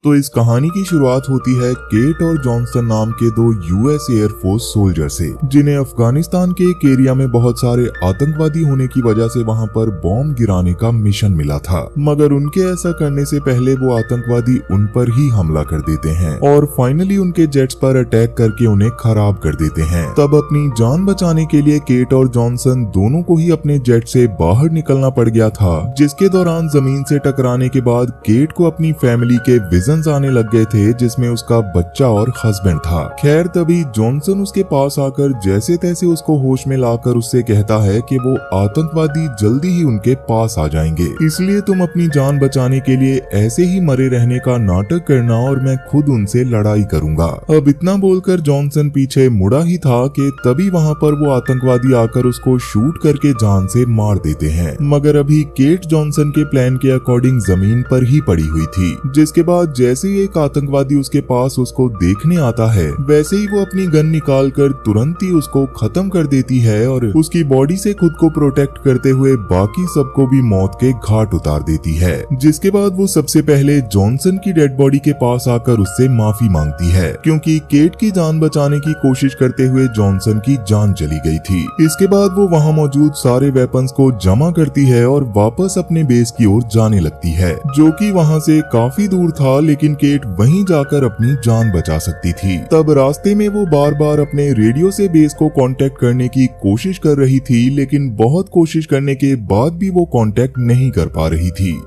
तो इस कहानी की शुरुआत होती है केट और जॉनसन नाम के दो यूएस एयरफोर्स सोल्जर से, जिन्हें अफगानिस्तान के एक एरिया में बहुत सारे आतंकवादी होने की वजह से वहां पर बॉम्ब गिराने का मिशन मिला था। मगर उनके ऐसा करने से पहले वो आतंकवादी उन पर ही हमला कर देते हैं और फाइनली उनके जेट्स पर अटैक करके उन्हें खराब कर देते हैं। तब अपनी जान बचाने के लिए केट और जॉनसन दोनों को ही अपने जेट से बाहर निकलना पड़ गया था, जिसके दौरान जमीन से टकराने के बाद केट को अपनी फैमिली के विजन्स आने लग गए थे, जिसमें उसका बच्चा और हस्बैंड था। खैर तभी जॉनसन उसके पास आकर जैसे तैसे उसको होश में लाकर उससे कहता है कि वो आतंकवादी जल्दी ही उनके पास आ जाएंगे, इसलिए तुम अपनी जान बचाने के लिए ऐसे ही मरे रहने का नाटक करना और मैं खुद उनसे लड़ाई करूंगा। अब इतना बोलकर जॉनसन पीछे मुड़ा ही था कि तभी वहाँ पर वो आतंकवादी आकर उसको शूट करके जान से मार देते हैं। मगर अभी केट जॉनसन के प्लान के अकॉर्डिंग जमीन पर ही पड़ी हुई थी, जिसके बाद जैसे ही एक आतंकवादी उसके पास उसको देखने आता है, वैसे ही वो अपनी गन निकाल कर तुरंत ही उसको खत्म कर देती है और उसकी बॉडी से खुद को प्रोटेक्ट करते हुए बाकी सबको भी मौत के घाट उतार देती है। जिसके बाद वो सबसे पहले जॉनसन की डेड बॉडी के पास आकर उससे माफी मांगती है, क्योंकि केट की जान बचाने की कोशिश करते हुए जॉनसन की जान चली गई थी। इसके बाद वो वहाँ मौजूद सारे वेपन्स को जमा करती है और वापस अपने बेस की ओर जाने लगती है, जो कि वहाँ से काफी दूर था, लेकिन केट वहीं जाकर अपनी जान बचा सकती थी। तब रास्ते में वो बार बार अपने रेडियो से बेस को कांटेक्ट करने की कोशिश कर रही थी, लेकिन बहुत कोशिश करने के बाद भी वो कांटेक्ट नहीं कर पा रही थी।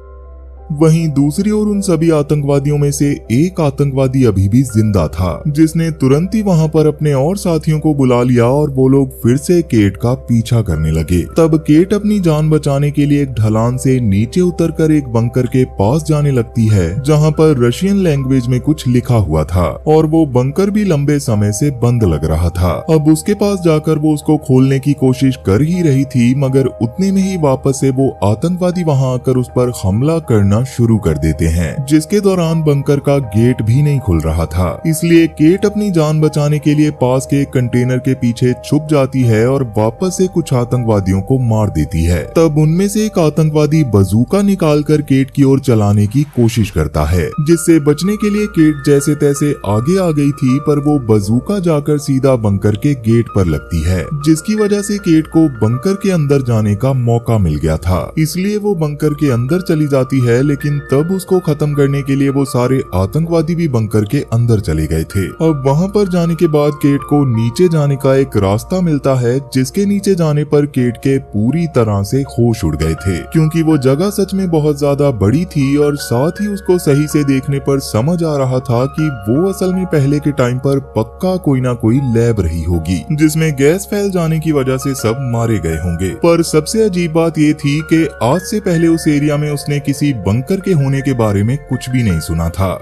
वहीं दूसरी ओर उन सभी आतंकवादियों में से एक आतंकवादी अभी भी जिंदा था, जिसने तुरंत ही वहां पर अपने और साथियों को बुला लिया और वो लोग फिर से केट का पीछा करने लगे। तब केट अपनी जान बचाने के लिए एक ढलान से नीचे उतरकर एक बंकर के पास जाने लगती है, जहां पर रशियन लैंग्वेज में कुछ लिखा हुआ था और वो बंकर भी लंबे समय से बंद लग रहा था। अब उसके पास जाकर वो उसको खोलने की कोशिश कर ही रही थी, मगर उतने में ही वापस से वो आतंकवादी वहां आकर उस पर हमला करना शुरू कर देते हैं, जिसके दौरान बंकर का गेट भी नहीं खुल रहा था। इसलिए केट अपनी जान बचाने के लिए पास के एक कंटेनर के पीछे छुप जाती है और वापस से कुछ आतंकवादियों को मार देती है। तब उनमें से एक आतंकवादी बजूका निकालकर केट की ओर चलाने की कोशिश करता है, जिससे बचने के लिए केट जैसे तैसे आगे आ गई थी, पर वो बजूका जाकर सीधा बंकर के गेट पर लगती है, जिसकी वजह से केट को बंकर के अंदर जाने का मौका मिल गया था। इसलिए वो बंकर के अंदर चली जाती है, लेकिन तब उसको खत्म करने के लिए वो सारे आतंकवादी भी बंकर के अंदर चले गए थे। अब वहां पर जाने के बाद केट को नीचे जाने का एक रास्ता मिलता है, जिसके नीचे जाने पर केट के पूरी तरह से होश उड़ गए थे, क्योंकि वो जगह सच में बहुत ज्यादा बड़ी थी और साथ ही उसको सही से देखने पर समझ आ रहा था कि वो असल में पहले के टाइम पर पक्का कोई ना कोई लैब रही होगी, जिसमें गैस फैल जाने की वजह से सब मारे गए होंगे। पर सबसे अजीब बात ये थी कि आज से पहले उस एरिया में उसने किसी बंकर के होने के बारे में कुछ भी नहीं सुना था।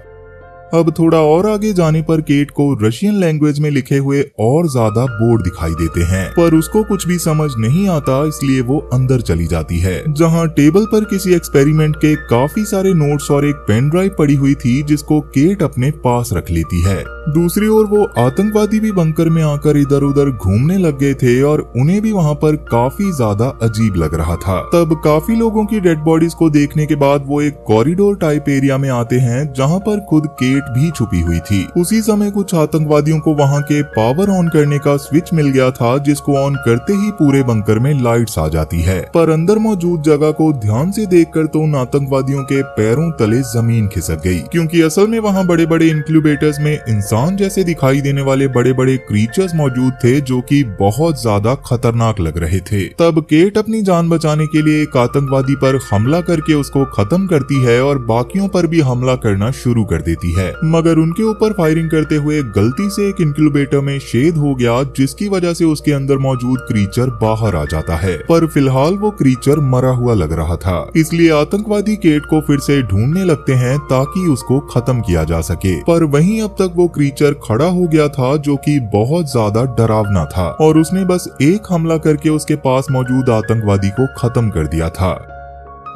अब थोड़ा और आगे जाने पर केट को रशियन लैंग्वेज में लिखे हुए और ज्यादा बोर्ड दिखाई देते हैं, पर उसको कुछ भी समझ नहीं आता, इसलिए वो अंदर चली जाती है, जहां टेबल पर किसी एक्सपेरिमेंट के काफी सारे नोट्स और एक पेन ड्राइव पड़ी हुई थी, जिसको केट अपने पास रख लेती है। दूसरी ओर वो आतंकवादी भी बंकर में आकर इधर उधर घूमने लग गए थे और उन्हें भी वहाँ पर काफी ज्यादा अजीब लग रहा था। तब काफी लोगों की डेड बॉडीज को देखने के बाद वो एक कॉरिडोर टाइप एरिया में आते हैं, जहाँ पर खुद केट भी छुपी हुई थी। उसी समय कुछ आतंकवादियों को वहां के पावर ऑन करने का स्विच मिल गया था, जिसको ऑन करते ही पूरे बंकर में लाइट्स आ जाती है। पर अंदर मौजूद जगह को ध्यान से देखकर तो उन आतंकवादियों के पैरों तले जमीन खिसक गई, क्योंकि असल में वहां बड़े बड़े इंक्यूबेटर्स में इंसान जैसे दिखाई देने वाले बड़े बड़े क्रीचर्स मौजूद थे, जो कि बहुत ज्यादा खतरनाक लग रहे थे। तब केट अपनी जान बचाने के लिए एक आतंकवादी पर हमला करके उसको खत्म करती है और बाकियों पर भी हमला करना शुरू कर देती है, मगर उनके ऊपर फायरिंग करते हुए गलती से एक इंक्यूबेटर में छेद हो गया, जिसकी वजह से उसके अंदर मौजूद क्रीचर बाहर आ जाता है। पर फिलहाल वो क्रीचर मरा हुआ लग रहा था, इसलिए आतंकवादी केट को फिर से ढूंढने लगते हैं ताकि उसको खत्म किया जा सके। पर वहीं अब तक वो क्रीचर खड़ा हो गया था, जो कि बहुत ज्यादा डरावना था और उसने बस एक हमला करके उसके पास मौजूद आतंकवादी को खत्म कर दिया था।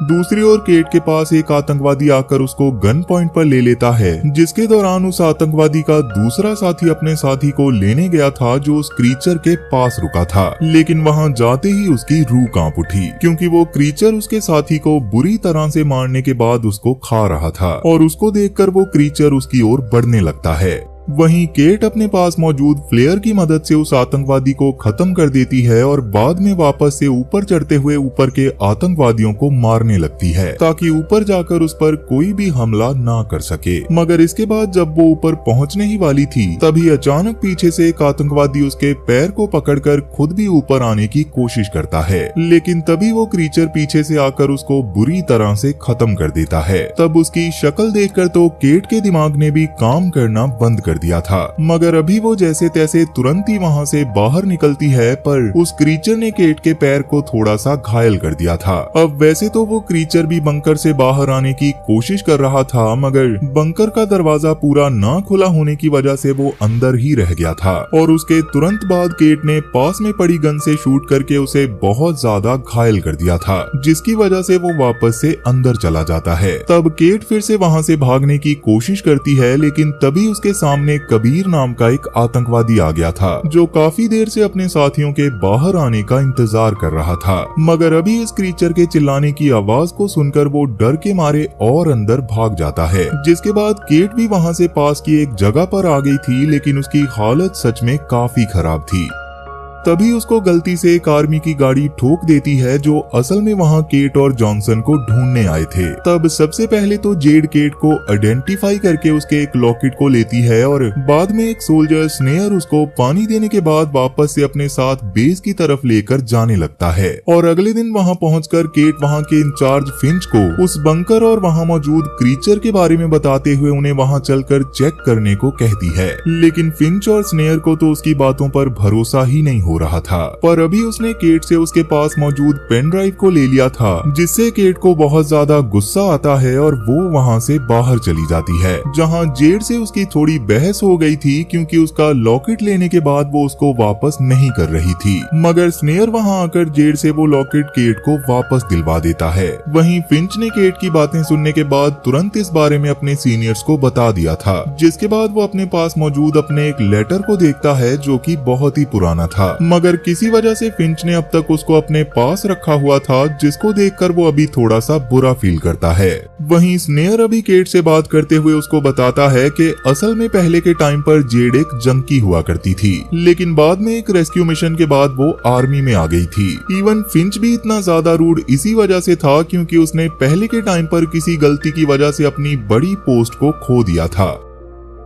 दूसरी ओर केट के पास एक आतंकवादी आकर उसको गन पॉइंट पर ले लेता है, जिसके दौरान उस आतंकवादी का दूसरा साथी अपने साथी को लेने गया था जो उस क्रीचर के पास रुका था। लेकिन वहां जाते ही उसकी रूह कांप उठी, क्योंकि वो क्रीचर उसके साथी को बुरी तरह से मारने के बाद उसको खा रहा था और उसको देखकर वो क्रीचर उसकी ओर बढ़ने लगता है। वहीं केट अपने पास मौजूद फ्लेयर की मदद से उस आतंकवादी को खत्म कर देती है और बाद में वापस से ऊपर चढ़ते हुए ऊपर के आतंकवादियों को मारने लगती है, ताकि ऊपर जाकर उस पर कोई भी हमला ना कर सके। मगर इसके बाद जब वो ऊपर पहुंचने ही वाली थी, तभी अचानक पीछे से एक आतंकवादी उसके पैर को पकड़कर खुद भी ऊपर आने की कोशिश करता है, लेकिन तभी वो क्रीचर पीछे से आकर उसको बुरी तरह से खत्म कर देता है। तब उसकी शक्ल देखकर तो केट के दिमाग ने भी काम करना बंद कर दिया था, मगर अभी वो जैसे तैसे तुरंत ही वहां से बाहर निकलती है, पर उस क्रीचर ने केट के पैर को थोड़ा सा घायल कर दिया था। अब वैसे तो वो क्रीचर भी बंकर से बाहर आने की कोशिश कर रहा था, मगर बंकर का दरवाजा पूरा ना खुला होने की वजह से वो अंदर ही रह गया था और उसके तुरंत बाद केट ने पास में पड़ी गन से शूट करके उसे बहुत ज्यादा घायल कर दिया था, जिसकी वजह से वो वापस से अंदर चला जाता है। तब केट फिर से वहां से भागने की कोशिश करती है, लेकिन तभी उसके सामने कबीर नाम का एक आतंकवादी आ गया था, जो काफी देर से अपने साथियों के बाहर आने का इंतजार कर रहा था। मगर अभी इस क्रीचर के चिल्लाने की आवाज को सुनकर वो डर के मारे और अंदर भाग जाता है। जिसके बाद केट भी वहां से पास की एक जगह पर आ गई थी, लेकिन उसकी हालत सच में काफी खराब थी। तभी उसको गलती से एक आर्मी की गाड़ी ठोक देती है, जो असल में वहां केट और जॉनसन को ढूंढने आए थे। तब सबसे पहले तो जेड केट को आइडेंटिफाई करके उसके एक लॉकेट को लेती है और बाद में एक सोल्जर स्नेयर उसको पानी देने के बाद वापस से अपने साथ बेस की तरफ लेकर जाने लगता है। और अगले दिन वहां पहुंचकर केट वहां के इंचार्ज फिंच को उस बंकर और वहां मौजूद क्रीचर के बारे में बताते हुए उन्हें वहां चलकर चेक करने को कहती है। लेकिन फिंच और स्नेयर को तो उसकी बातों पर भरोसा ही नहीं हो रहा था। पर अभी उसने केट से उसके पास मौजूद पेन ड्राइव को ले लिया था, जिससे केट को बहुत ज्यादा गुस्सा आता है और वो वहां से बाहर चली जाती है, जहां जेड से उसकी थोड़ी बहस हो गई थी, क्योंकि उसका लॉकेट लेने के बाद वो उसको वापस नहीं कर रही थी। मगर स्नेयर वहां आकर जेड से वो लॉकेट केट को वापस दिलवा देता है। वहीं फिंच ने केट की बातें सुनने के बाद तुरंत इस बारे में अपने सीनियर्स को बता दिया था, जिसके बाद वो अपने पास मौजूद अपने एक लेटर को देखता है, जो कि बहुत ही पुराना था। मगर किसी वजह से फिंच ने अब तक उसको अपने पास रखा हुआ था, जिसको देखकर वो अभी थोड़ा सा बुरा फील करता है। वहीं स्नेयर अभी केट से बात करते हुए उसको बताता है कि असल में पहले के टाइम पर जेड एक जंकी हुआ करती थी, लेकिन बाद में एक रेस्क्यू मिशन के बाद वो आर्मी में आ गई थी। इवन फिंच भी इतना ज्यादा रूड इसी वजह से था, क्योंकि उसने पहले के टाइम पर किसी गलती की वजह से अपनी बड़ी पोस्ट को खो दिया था।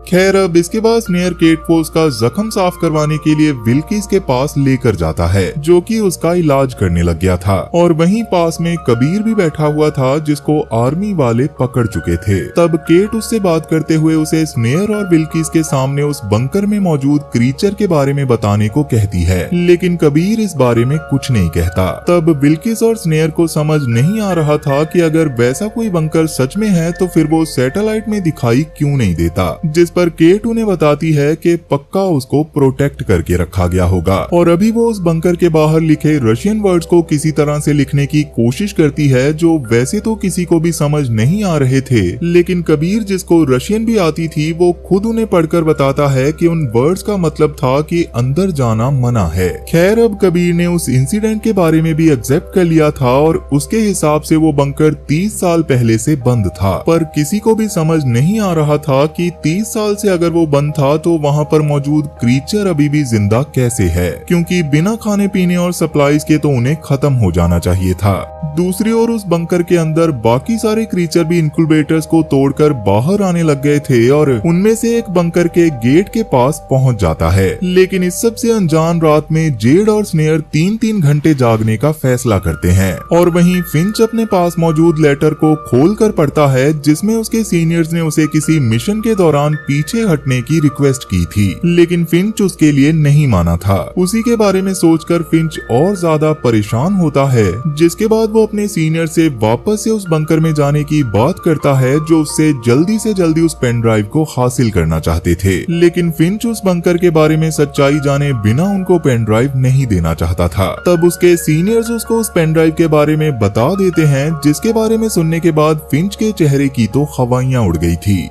खैर अब इसके बाद स्नेयर केट को उसका जख्म साफ करवाने के लिए विल्किस के पास लेकर जाता है, जो कि उसका इलाज करने लग गया था। और वहीं पास में कबीर भी बैठा हुआ था, जिसको आर्मी वाले पकड़ चुके थे। तब केट उससे बात करते हुए उसे स्नेयर और विल्किस के सामने उस बंकर में मौजूद क्रीचर के बारे में बताने को कहती है, लेकिन कबीर इस बारे में कुछ नहीं कहता। तब विल्किस और स्नेयर को समझ नहीं आ रहा था कि अगर वैसा कोई बंकर सच में है तो फिर वो सैटेलाइट में दिखाई क्यों नहीं देता, जिस पर केट उन्हें बताती है कि पक्का उसको प्रोटेक्ट करके रखा गया होगा। और अभी वो उस बंकर के बाहर लिखे रशियन वर्ड्स को किसी तरह से लिखने की कोशिश करती है, जो वैसे तो किसी को भी समझ नहीं आ रहे थे, लेकिन कबीर जिसको रशियन भी आती थी वो खुद उन्हें पढ़कर बताता है कि उन वर्ड्स का मतलब था कि अंदर जाना मना है। खैर अब कबीर ने उस इंसिडेंट के बारे में भी एक्सेप्ट कर लिया था और उसके हिसाब से वो बंकर 30 साल पहले से बंद था, पर किसी को भी समझ नहीं आ रहा था कि 30 साल से अगर वो बंद था तो वहाँ पर मौजूद क्रीचर अभी भी जिंदा कैसे है, क्योंकि बिना खाने पीने और सप्लाईज के तो उन्हें खत्म हो जाना चाहिए था। दूसरी ओर उस बंकर के अंदर बाकी सारे क्रीचर भी इंक्यूबेटर्स को तोड़कर बाहर आने लग गए थे और उनमें से एक बंकर के गेट के पास पहुंच जाता है। लेकिन इस सब से अनजान रात में जेड और स्नेयर 3-3 घंटे जागने का फैसला करते हैं। और वहीं फिंच अपने पास मौजूद लेटर को खोल कर पढ़ता है, जिसमें उसके सीनियर्स ने उसे किसी मिशन के दौरान पीछे हटने की रिक्वेस्ट की थी, लेकिन फिंच उसके लिए नहीं माना था। उसी के बारे में सोचकर फिंच और ज्यादा परेशान होता है, जिसके बाद वो अपने सीनियर से वापस से उस बंकर में जाने की बात करता है जो उससे जल्दी से जल्दी उस पेन ड्राइव को हासिल करना चाहते थे। लेकिन फिंच उस बंकर के बारे में सच्चाई जाने बिना उनको पेन ड्राइव नहीं देना चाहता था। तब उसके सीनियर्स उसको उस पेन ड्राइव के बारे में बता देते हैं, जिसके बारे में सुनने के बाद फिंच के चेहरे की तो हवाइयां उड़ गई थी।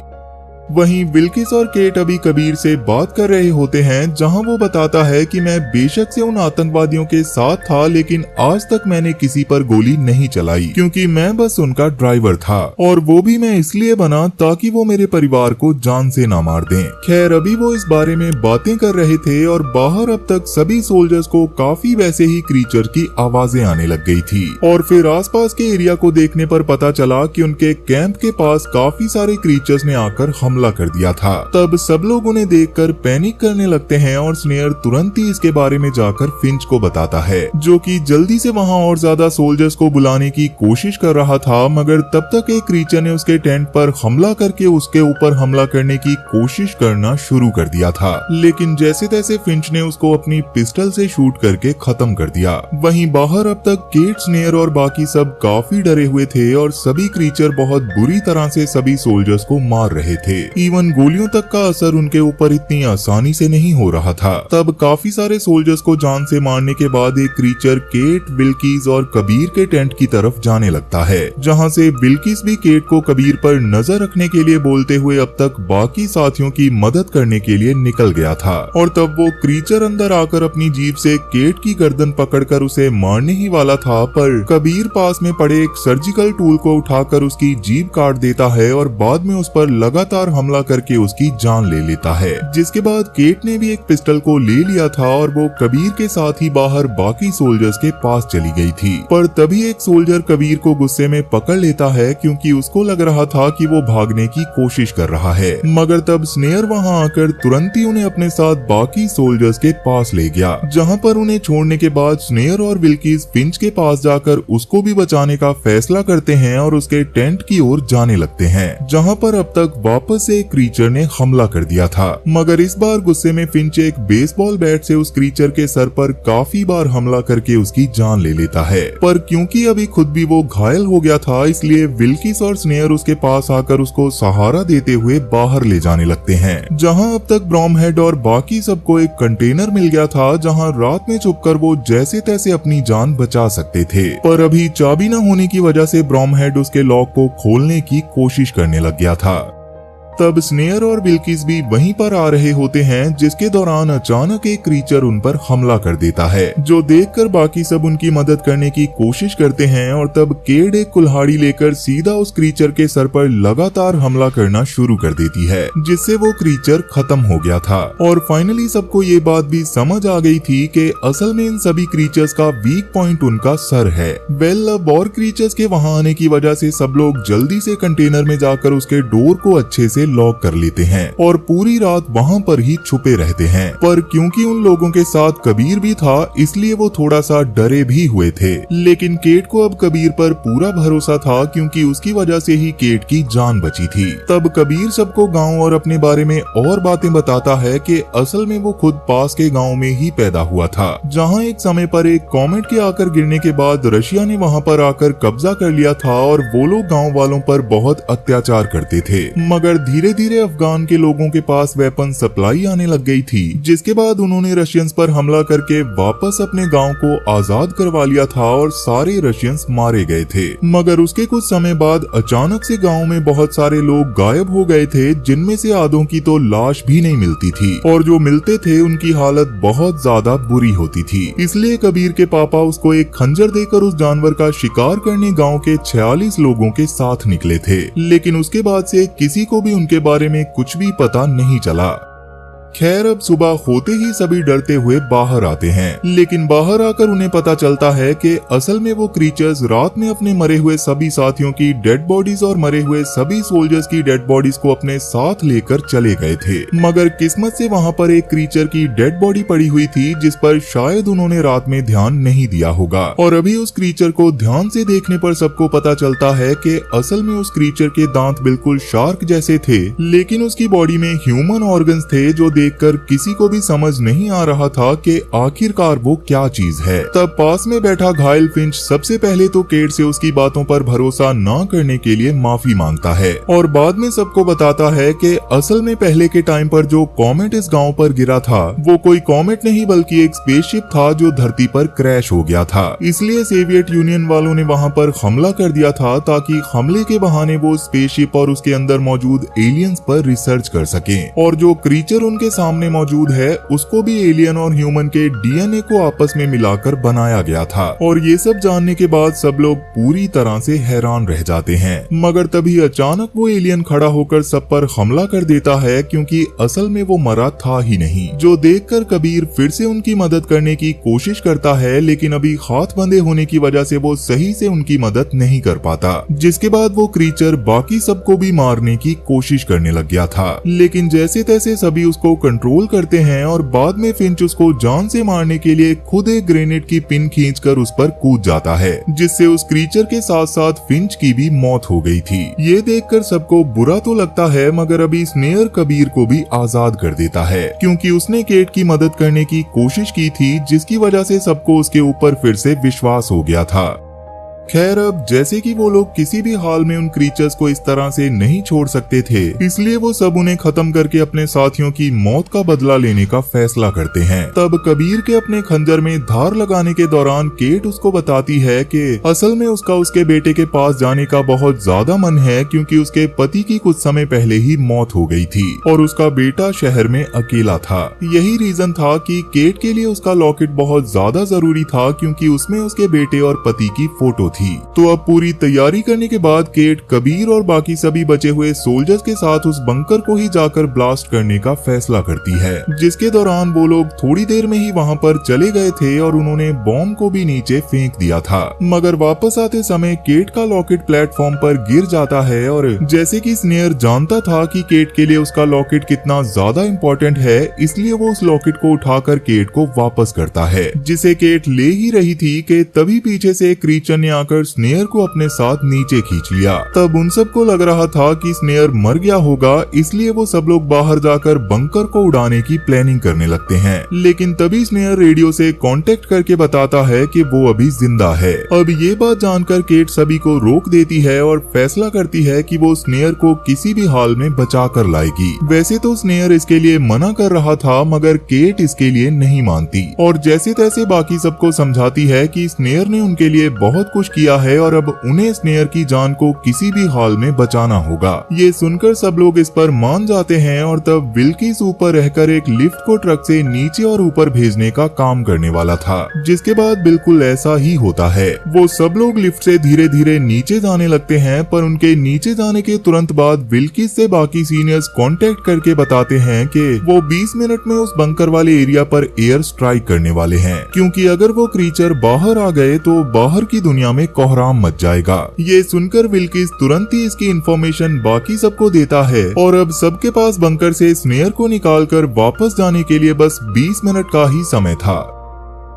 वहीं बिल्किस और केट अभी कबीर से बात कर रहे होते हैं, जहां वो बताता है कि मैं बेशक से उन आतंकवादियों के साथ था, लेकिन आज तक मैंने किसी पर गोली नहीं चलाई क्योंकि मैं बस उनका ड्राइवर था, और वो भी मैं इसलिए बना ताकि वो मेरे परिवार को जान से ना मार दें। खैर अभी वो इस बारे में बातें कर रहे थे और बाहर अब तक सभी सोल्जर्स को काफी वैसे ही क्रीचर की आवाजें आने लग गई थी। और फिर आसपास के एरिया को देखने पर पता चला कि उनके कैंप के पास काफी सारे क्रीचर्स ने आकर हमला कर दिया था। तब सब लोग उन्हें देखकर पैनिक करने लगते हैं और स्नेयर तुरंत ही इसके बारे में जाकर फिंच को बताता है, जो कि जल्दी से वहां और ज्यादा सोल्जर्स को बुलाने की कोशिश कर रहा था, मगर तब तक एक क्रीचर ने उसके टेंट पर हमला करके उसके ऊपर हमला करने की कोशिश करना शुरू कर दिया था। लेकिन जैसे तैसे फिंच ने उसको अपनी पिस्टल से शूट करके खत्म कर दिया। वहीं बाहर अब तक केट, स्नेयर और बाकी सब काफी डरे हुए थे और सभी क्रीचर बहुत बुरी तरह से सभी सोल्जर्स को मार रहे थे। इवन गोलियों तक का असर उनके ऊपर इतनी आसानी से नहीं हो रहा था। तब काफी सारे सोल्जर्स को जान से मारने के बाद एक क्रीचर केट, बिल्किस और कबीर के टेंट की तरफ जाने लगता है, जहां से बिल्किस भी केट को कबीर पर नजर रखने के लिए बोलते हुए अब तक बाकी साथियों की मदद करने के लिए निकल गया था। और तब वो क्रीचर अंदर आकर अपनी जीभ से केट की गर्दन पकड़कर उसे मारने ही वाला था, पर कबीर पास में पड़े एक सर्जिकल टूल को उठाकर उसकी जीभ काट देता है और बाद में उस पर लगातार हमला करके उसकी जान ले लेता है। जिसके बाद केट ने भी एक पिस्टल को ले लिया था और वो कबीर के साथ ही बाहर बाकी सोल्जर्स के पास चली गई थी। पर तभी एक सोल्जर कबीर को गुस्से में पकड़ लेता है, क्योंकि उसको लग रहा था कि वो भागने की कोशिश कर रहा है। मगर तब स्नेयर वहां आकर तुरंत ही उन्हें अपने साथ बाकी सोल्जर्स के पास ले गया, जहां पर उन्हें छोड़ने के बाद स्नेयर और बिल्किस फिंच के पास जाकर उसको भी बचाने का फैसला करते हैं और उसके टेंट की ओर जाने लगते हैं, जहां पर अब तक वापस से क्रीचर ने हमला कर दिया था। मगर इस बार गुस्से में फिंच एक बेसबॉल बैट से उस क्रीचर के सर पर काफी बार हमला करके उसकी जान ले लेता है। पर क्योंकि अभी खुद भी वो घायल हो गया था, इसलिए बिल्किस और स्नेयर उसके पास आकर उसको सहारा देते हुए बाहर ले जाने लगते हैं, जहां अब तक ब्रॉमहेड और बाकी सबको एक कंटेनर मिल गया था, जहां रात में छुपकर वो जैसे तैसे अपनी जान बचा सकते थे। पर अभी चाबी न होने की वजह से ब्रॉमहेड उसके लॉक को खोलने की कोशिश करने लग गया था। तब स्नेयर और बिल्किस भी वहीं पर आ रहे होते हैं, जिसके दौरान अचानक एक क्रीचर उन पर हमला कर देता है, जो देखकर बाकी सब उनकी मदद करने की कोशिश करते हैं। और तब केट एक कुल्हाड़ी लेकर सीधा उस क्रीचर के सर पर लगातार हमला करना शुरू कर देती है, जिससे वो क्रीचर खत्म हो गया था। और फाइनली सबको ये बात भी समझ आ गई थी कि असल में इन सभी क्रीचर्स का वीक पॉइंट उनका सर है। वेल, अब और क्रीचर्स के वहां आने की वजह से सब लोग जल्दी से कंटेनर में जाकर उसके डोर को अच्छे से लॉक कर लेते हैं और पूरी रात वहां पर ही छुपे रहते हैं। पर क्योंकि उन लोगों के साथ कबीर भी था, इसलिए वो थोड़ा सा डरे भी हुए थे। लेकिन केट को अब कबीर पर पूरा भरोसा था, क्योंकि उसकी वजह से ही केट की जान बची थी। तब कबीर सबको गांव और अपने बारे में और बातें बताता है कि असल में वो खुद पास के गांव में ही पैदा हुआ था, जहां एक समय पर एक कॉमेट के आकर गिरने के बाद रशिया ने वहां पर आकर कब्जा कर लिया था और वो लोग गांव वालों पर बहुत अत्याचार करते थे। मगर धीरे धीरे अफगान के लोगों के पास वेपन सप्लाई आने लग गई थी, जिसके बाद उन्होंने रशियंस पर हमला करके वापस अपने गांव को आजाद करवा लिया था और सारे रशियंस मारे गए थे। मगर उसके कुछ समय बाद अचानक से गांव में बहुत सारे लोग गायब हो गए थे, जिनमें से आधों की तो लाश भी नहीं मिलती थी और जो मिलते थे उनकी हालत बहुत ज्यादा बुरी होती थी। इसलिए कबीर के पापा उसको एक खंजर देकर उस जानवर का शिकार करने गाँव के 46 लोगों के साथ निकले थे। लेकिन उसके बाद से किसी को भी उनके बारे में कुछ भी पता नहीं चला। खैर अब सुबह होते ही सभी डरते हुए बाहर आते हैं, लेकिन बाहर आकर उन्हें पता चलता है कि असल में वो क्रीचर्स रात में अपने मरे हुए सभी साथियों की डेड बॉडीज और मरे हुए सभी सोल्जर्स की डेड बॉडीज को अपने साथ लेकर चले गए थे। मगर किस्मत से वहाँ पर एक क्रीचर की डेड बॉडी पड़ी हुई थी जिस पर शायद उन्होंने रात में ध्यान नहीं दिया होगा, और अभी उस क्रीचर को ध्यान से देखने पर सबको पता चलता है कि असल में उस क्रीचर के दांत बिल्कुल शार्क जैसे थे, लेकिन उसकी बॉडी में ह्यूमन ऑर्गन्स थे जो देखकर किसी को भी समझ नहीं आ रहा था कि आखिरकार वो क्या चीज है। तब पास में बैठा घायल फिंच सबसे पहले तो केट से उसकी बातों पर भरोसा न करने के लिए माफी मांगता है और बाद में सबको बताता है कि असल में पहले के टाइम पर जो कॉमेट इस गांव पर गिरा था वो कोई कॉमेट नहीं बल्कि एक स्पेसशिप था जो धरती पर क्रैश हो गया था। इसलिए सोवियत यूनियन वालों ने वहां पर हमला कर दिया था ताकि हमले के बहाने वो स्पेसशिप और उसके अंदर मौजूद एलियंस पर रिसर्च कर सकें, और जो क्रीचर उनके सामने मौजूद है उसको भी एलियन और ह्यूमन के डीएनए को आपस में मिलाकर बनाया गया था। और ये सब जानने के बाद सब लोग पूरी तरह से हैरान रह जाते हैं। मगर तभी अचानक वो एलियन खड़ा होकर सब पर हमला कर देता है, क्योंकि असल में वो मरा था ही नहीं, जो देखकर कबीर फिर से उनकी मदद करने की कोशिश करता है, लेकिन अभी हाथ बंधे होने की वजह से वो सही से उनकी मदद नहीं कर पाता। जिसके बाद वो क्रीचर बाकी सबको भी मारने की कोशिश करने लग गया था, लेकिन जैसे तैसे सभी उसको कंट्रोल करते हैं और बाद में फिंच उसको जान से मारने के लिए खुद एक ग्रेनेड की पिन खींचकर उस पर कूद जाता है, जिससे उस क्रीचर के साथ साथ फिंच की भी मौत हो गई थी। ये देखकर सबको बुरा तो लगता है, मगर अभी स्नेयर कबीर को भी आजाद कर देता है, क्योंकि उसने केट की मदद करने की कोशिश की थी, जिसकी वजह से सबको उसके ऊपर फिर से विश्वास हो गया था। खैर अब जैसे कि वो लोग किसी भी हाल में उन क्रीचर्स को इस तरह से नहीं छोड़ सकते थे, इसलिए वो सब उन्हें खत्म करके अपने साथियों की मौत का बदला लेने का फैसला करते हैं। तब कबीर के अपने खंजर में धार लगाने के दौरान केट उसको बताती है कि असल में उसका उसके बेटे के पास जाने का बहुत ज्यादा मन है, क्योंकि उसके पति की कुछ समय पहले ही मौत हो गई थी और उसका बेटा शहर में अकेला था। यही रीजन था कि केट के लिए उसका लॉकेट बहुत ज्यादा जरूरी था, क्योंकि उसमें उसके बेटे और पति की फोटो थी। तो अब पूरी तैयारी करने के बाद केट कबीर और बाकी सभी बचे हुए सोल्जर्स के साथ उस बंकर को ही जाकर ब्लास्ट करने का फैसला करती है, जिसके दौरान वो लोग थोड़ी देर में ही वहां पर चले गए थे और उन्होंने बॉम्ब को भी नीचे फेंक दिया था। मगर वापस आते समय केट का लॉकेट प्लेटफॉर्म पर गिर जाता है, और जैसे कि स्नेयर जानता था कि केट के लिए उसका लॉकेट कितना ज्यादा इम्पोर्टेंट है, इसलिए वो उस लॉकेट को उठाकर केट को वापस करता है, जिसे केट ले ही रही थी कि तभी पीछे से एक क्रीचर ने आकर स्नेयर को अपने साथ नीचे खींच लिया। तब उन सबको लग रहा था कि स्नेयर मर गया होगा, इसलिए वो सब लोग बाहर जाकर बंकर को उड़ाने की प्लानिंग करने लगते हैं। लेकिन तभी स्नेयर रेडियो से कांटेक्ट करके बताता है कि वो अभी जिंदा है। अब ये बात जानकर केट सभी को रोक देती है और फैसला करती है कि वो स्नेयर को किसी भी हाल में बचा कर लाएगी। वैसे तो स्नेयर इसके लिए मना कर रहा था, मगर केट इसके लिए नहीं मानती और जैसे तैसे बाकी सबको समझाती है कि स्नेयर ने उनके लिए बहुत कुछ किया है और अब उन्हें स्नेयर की जान को किसी भी हाल में बचाना होगा। ये सुनकर सब लोग इस पर मान जाते हैं और तब विल्किस ऊपर रहकर एक लिफ्ट को ट्रक से नीचे और ऊपर भेजने का काम करने वाला था, जिसके बाद बिल्कुल ऐसा ही होता है। वो सब लोग लिफ्ट से धीरे धीरे नीचे जाने लगते हैं, पर उनके नीचे जाने के तुरंत बाद विल्किस से बाकी सीनियर्स कांटेक्ट करके बताते हैं कि वो 20 मिनट में उस बंकर वाले एरिया पर एयर स्ट्राइक करने वाले हैं, क्योंकि अगर वो क्रीचर बाहर आ गए तो बाहर की दुनिया में कोहराम मच जाएगा। ये सुनकर विल्किस तुरंत ही इसकी इंफॉर्मेशन बाकी सबको देता है और अब सबके पास बंकर से स्नेयर को निकालकर वापस जाने के लिए बस 20 मिनट का ही समय था।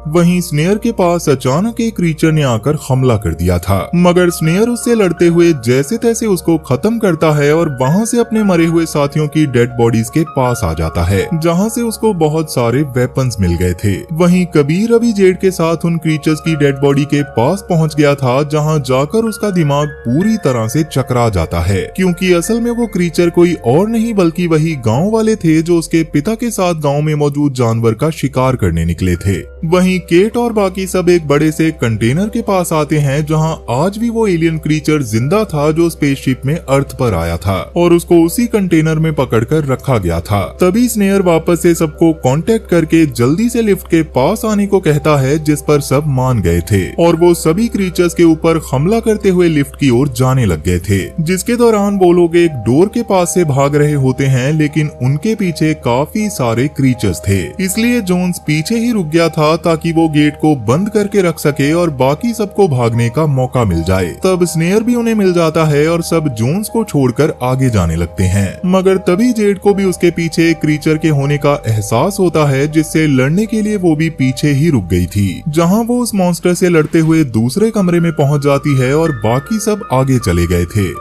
वहीं स्नेयर के पास अचानक एक क्रीचर ने आकर हमला कर दिया था, मगर स्नेयर उससे लड़ते हुए जैसे तैसे उसको खत्म करता है और वहां से अपने मरे हुए साथियों की डेड बॉडीज के पास आ जाता है, जहां से उसको बहुत सारे वेपन्स मिल गए थे। वहीं कबीर अभी जेड के साथ उन क्रीचर्स की डेड बॉडी के पास पहुंच गया था, जहां जाकर उसका दिमाग पूरी तरह से चकरा जाता है, क्योंकि असल में वो क्रीचर कोई और नहीं बल्कि वही गाँव वाले थे जो उसके पिता के साथ गाँव में मौजूद जानवर का शिकार करने निकले थे। वहीं केट और बाकी सब एक बड़े से कंटेनर के पास आते हैं जहां आज भी वो एलियन क्रीचर जिंदा था जो स्पेसशिप में अर्थ पर आया था और उसको उसी कंटेनर में पकड़कर रखा गया था। तभी स्नेयर वापस से सबको कांटेक्ट करके जल्दी से लिफ्ट के पास आने को कहता है, जिस पर सब मान गए थे और वो सभी क्रीचर्स के ऊपर हमला करते हुए लिफ्ट की ओर जाने लग गए थे। जिसके दौरान वो लोग एक डोर के पास से भाग रहे होते हैं, लेकिन उनके पीछे काफी सारे क्रीचर्स थे, इसलिए जोन्स पीछे ही रुक गया था ताकि वो गेट को बंद करके रख सके और बाकी सबको भागने का मौका मिल जाए। तब स्नेयर भी उन्हें मिल जाता है और सब जोन्स को छोड़कर आगे जाने लगते हैं, मगर तभी जेड को भी उसके पीछे क्रीचर के होने का एहसास होता है, जिससे लड़ने के लिए वो भी पीछे ही रुक गई थी। जहां वो उस मॉन्स्टर से लड़ते हुए दूसरे कमरे में पहुंच जाती है और बाकी सब आगे चले गए थे।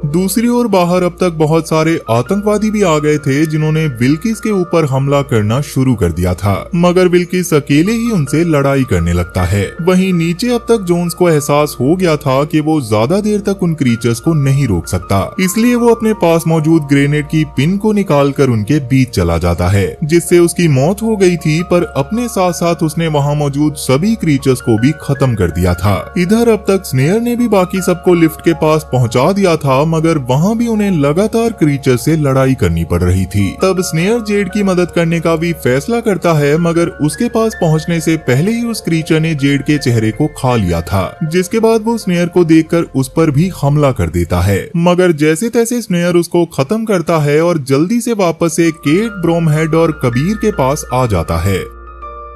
दूसरी ओर बाहर अब तक बहुत सारे आतंकवादी भी आ गए थे जिन्होंने बिल्किस के ऊपर हमला करना शुरू कर दिया था, मगर बिल्किस अकेले ही उनसे लड़ाई करने लगता है। वहीं नीचे अब तक जोन्स को एहसास हो गया था कि वो ज्यादा देर तक उन क्रीचर्स को नहीं रोक सकता, इसलिए वो अपने पास मौजूद ग्रेनेड की पिन को निकालकर उनके बीच चला जाता है, जिससे उसकी मौत हो गई थी, पर अपने साथ साथ उसने वहाँ मौजूद सभी क्रीचर्स को भी खत्म कर दिया था। इधर अब तक स्नेयर ने भी बाकी सबको लिफ्ट के पास पहुँचा दिया था, मगर वहाँ भी उन्हें लगातार क्रीचर से लड़ाई करनी पड़ रही थी। तब स्नेयर जेड की मदद करने का भी फैसला करता है, मगर उसके पास पहुँचने से पहले ही उस क्रीचर ने जेड के चेहरे को खा लिया था, जिसके बाद वो स्नेयर को देखकर उस पर भी हमला कर देता है। मगर जैसे तैसे स्नेयर उसको खत्म करता है और जल्दी से वापस से केट, ब्रोमहेड और कबीर के पास आ जाता है।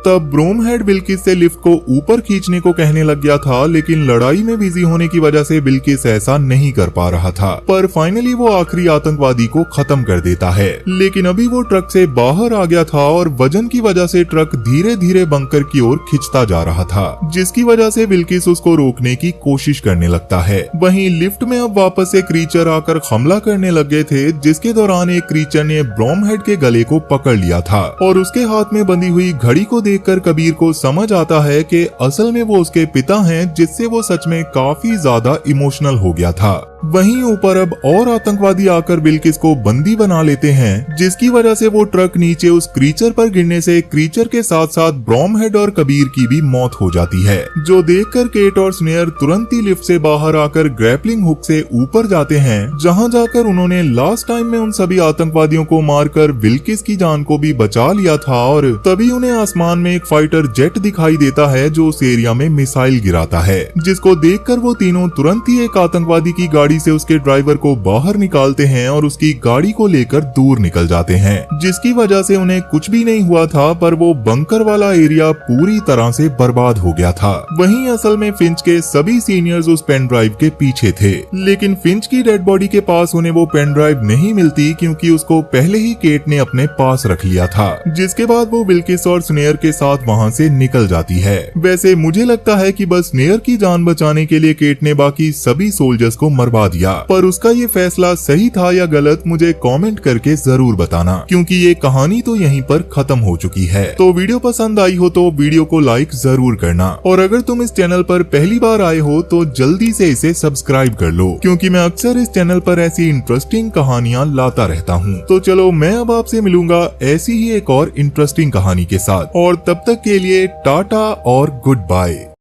तब ब्रोमहेड बिल्किस से लिफ्ट को ऊपर खींचने को कहने लग गया था, लेकिन लड़ाई में बिजी होने की वजह से बिल्किस ऐसा नहीं कर पा रहा था। पर फाइनली वो आखिरी आतंकवादी को खत्म कर देता है, लेकिन अभी वो ट्रक से बाहर आ गया था और वजन की वजह से ट्रक धीरे धीरे बंकर की ओर खिंचता जा रहा था, जिसकी वजह से बिल्किस उसको रोकने की कोशिश करने लगता है। वहीं लिफ्ट में अब वापस से क्रीचर आकर हमला करने लग गए थे, जिसके दौरान एक क्रीचर ने ब्रोमहेड के गले को पकड़ लिया था और उसके हाथ में बंधी हुई घड़ी को देखकर कबीर को समझ आता है कि असल में वो उसके पिता हैं, जिससे वो सच में काफी ज्यादा इमोशनल हो गया था। वहीं ऊपर अब और आतंकवादी आकर बिल्किस को बंदी बना लेते हैं, जिसकी वजह से वो ट्रक नीचे उस क्रीचर पर गिरने से क्रीचर के साथ साथ ब्रोमहेड और कबीर की भी मौत हो जाती है, जो देखकर केट और स्नेयर तुरंत ही लिफ्ट से बाहर आकर ग्रैपलिंग हुक से ऊपर जाते हैं, जहां जाकर उन्होंने लास्ट टाइम में उन सभी आतंकवादियों को मारकर बिल्किस की जान को भी बचा लिया था। और तभी उन्हें आसमान में एक फाइटर जेट दिखाई देता है जो उस एरिया में मिसाइल गिराता है, जिसको देखकर वो तीनों तुरंत ही एक आतंकवादी की गाड़ी से उसके ड्राइवर को बाहर निकालते हैं और उसकी गाड़ी को लेकर दूर निकल जाते हैं, जिसकी वजह से उन्हें कुछ भी नहीं हुआ था, पर वो बंकर वाला एरिया पूरी तरह से बर्बाद हो गया था। वहीं असल में फिंच के सभी सीनियर्स उस पेन ड्राइव के पीछे थे, लेकिन फिंच की डेड बॉडी के पास उन्हें वो पेन ड्राइव नहीं मिलती, क्योंकि उसको पहले ही केट ने अपने पास रख लिया था, जिसके बाद वो बिल्किस और स्नेयर के साथ वहाँ से निकल जाती है। वैसे मुझे लगता है कि बस स्नेयर की जान बचाने के लिए केट ने बाकी सभी सोल्जर्स को मरवा दिया, पर उसका ये फैसला सही था या गलत मुझे कमेंट करके जरूर बताना, क्योंकि ये कहानी तो यहीं पर खत्म हो चुकी है। तो वीडियो पसंद आई हो तो वीडियो को लाइक जरूर करना, और अगर तुम इस चैनल पर पहली बार आए हो तो जल्दी से इसे सब्सक्राइब कर लो, क्योंकि मैं अक्सर इस चैनल पर ऐसी इंटरेस्टिंग कहानियाँ लाता रहता हूँ। तो चलो मैं अब आपसे मिलूंगा ऐसी ही एक और इंटरेस्टिंग कहानी के साथ, और तब तक के लिए टाटा और गुड बाय।